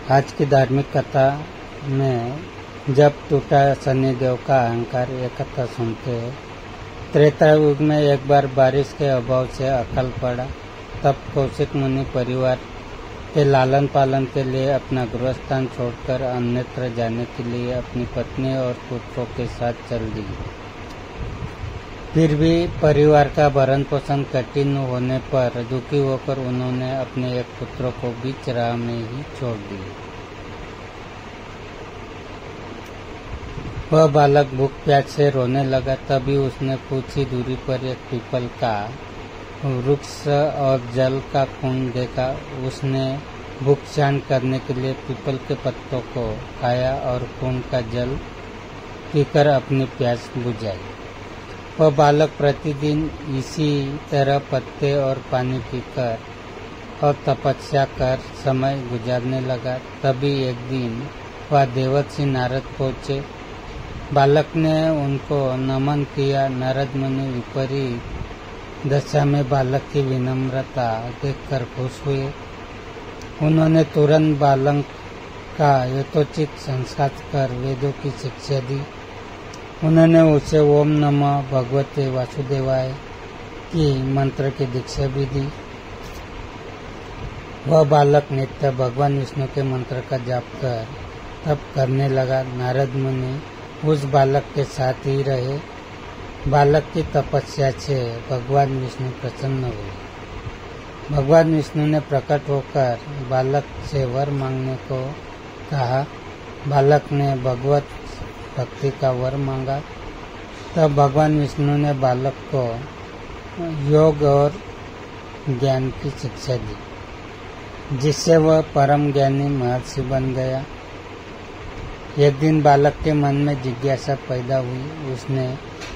आज की धार्मिक कथा में जब टूटा शनिदेव का अहंकार ये कथा सुनते हैं। त्रेता युग में एक बार बारिश के अभाव से अकाल पड़ा। तब कौशिक मुनि परिवार के लालन पालन के लिए अपना गृहस्थान छोड़कर अन्यत्र जाने के लिए अपनी पत्नी और पुत्रों के साथ चल दिए। फिर भी परिवार का भरण पोषण कठिन होने पर दुखी होकर उन्होंने अपने एक पुत्र को बीच राह में ही छोड़ दिया। वह बालक भूख प्यास से रोने लगा। तभी उसने कुछ ही दूरी पर एक पीपल का वृक्ष और जल का कुंड देखा। उसने भूख शांत करने के लिए पीपल के पत्तों को खाया और कुंड का जल पीकर अपनी प्यास बुझाई। वह बालक प्रतिदिन इसी तरह पत्ते और पानी पीकर और तपस्या कर समय गुजारने लगा। तभी एक दिन वह देवर्षि नारद पहुँचे। बालक ने उनको नमन किया। नारद मुनि विपरीत दशा में बालक की विनम्रता देखकर खुश हुए। उन्होंने तुरंत बालक का यथोचित संस्कार कर वेदों की शिक्षा दी। उन्होंने उसे ओम नमः भगवते वासुदेवाय की मंत्र की दीक्षा भी दी। वह बालक नित्य भगवान विष्णु के मंत्र का जाप कर तप करने लगा। नारद मुनि उस बालक के साथ ही रहे। बालक की तपस्या से भगवान विष्णु प्रसन्न हुए। भगवान विष्णु ने प्रकट होकर बालक से वर मांगने को कहा। बालक ने भगवत भक्ति का वर मांगा। तब भगवान विष्णु ने बालक को योग और ज्ञान की शिक्षा दी, जिससे वह परम ज्ञानी महर्षि बन गया। एक दिन बालक के मन में जिज्ञासा पैदा हुई। उसने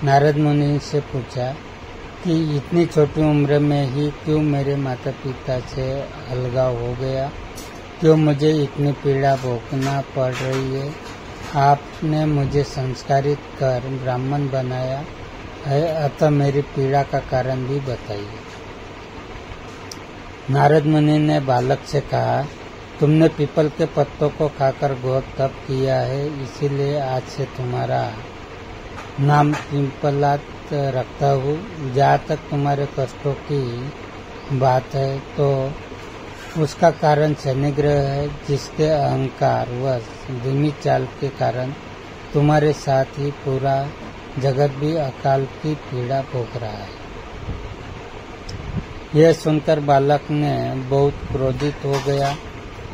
नारद मुनि से पूछा कि इतनी छोटी उम्र में ही क्यों मेरे माता पिता से अलगाव हो गया, क्यों मुझे इतनी पीड़ा भोगना पड़ रही है। आपने मुझे संस्कारित कर ब्राह्मण बनाया है, अतः मेरी पीड़ा का कारण भी बताइए। नारद मुनि ने बालक से कहा, तुमने पीपल के पत्तों को खाकर घोर तप किया है, इसीलिए आज से तुम्हारा नाम पिंपलात रखता हूँ। जहाँ तक तुम्हारे कष्टों की बात है तो उसका कारण शनिग्रह है, जिसके अहंकार व धीमी चाल के कारण तुम्हारे साथ ही पूरा जगत भी अकाल की पीड़ा भोग रहा है। यह सुनकर बालक ने बहुत क्रोधित हो गया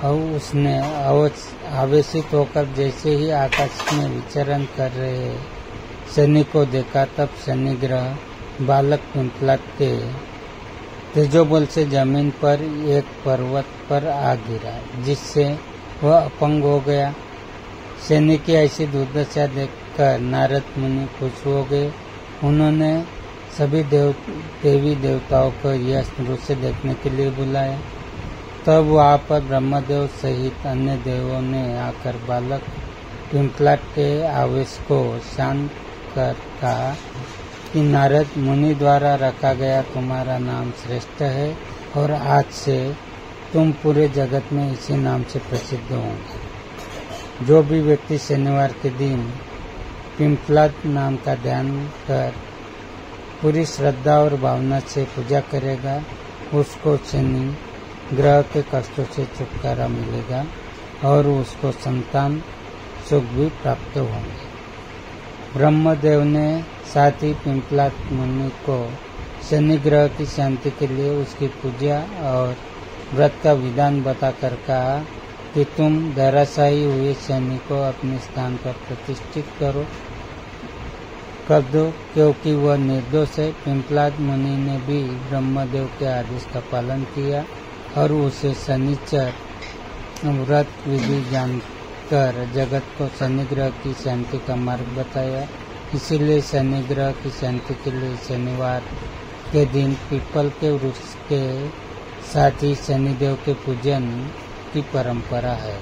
और उसने आवेशित होकर जैसे ही आकाश में विचरण कर रहे शनि को देखा। तब शनिग्रह बालक पिंपलात के तेजोबल से जमीन पर एक पर्वत पर आ गिरा, जिससे वह अपंग हो गया। शनि की ऐसी दुर्दशा देखकर नारद मुनि खुश हो गए। उन्होंने सभी देवी देवताओं को यह दृश्य देखने के लिए बुलाया। तब वहाँ पर ब्रह्मदेव सहित अन्य देवों ने आकर बालक पिंपलात के आवेश को शांत कर कहा कि नारद मुनि द्वारा रखा गया तुम्हारा नाम श्रेष्ठ है और आज से तुम पूरे जगत में इसी नाम से प्रसिद्ध होंगे। जो भी व्यक्ति शनिवार के दिन पिंपलात नाम का ध्यान कर पूरी श्रद्धा और भावना से पूजा करेगा, उसको शनि ग्रह के कष्टों से छुटकारा मिलेगा और उसको संतान सुख भी प्राप्त होंगे। ब्रह्मदेव ने साथ ही पिंपलात मुनि को शनि ग्रह की शांति के लिए उसकी पूजा और व्रत का विधान बताकर कहा कि तुम धराशायी हुए शनि को अपने स्थान पर प्रतिष्ठित कर दो, क्योंकि वह निर्दोष है। पिंपलात मुनि ने भी ब्रह्मदेव के आदेश का पालन किया और उसे शनिचर व्रत विधि जानकर जगत को शनि ग्रह की शांति का मार्ग बताया। इसीलिए शनि ग्रह की शांति के लिए शनिवार के दिन पीपल के वृक्ष के साथ ही शनिदेव के पूजन की परंपरा है।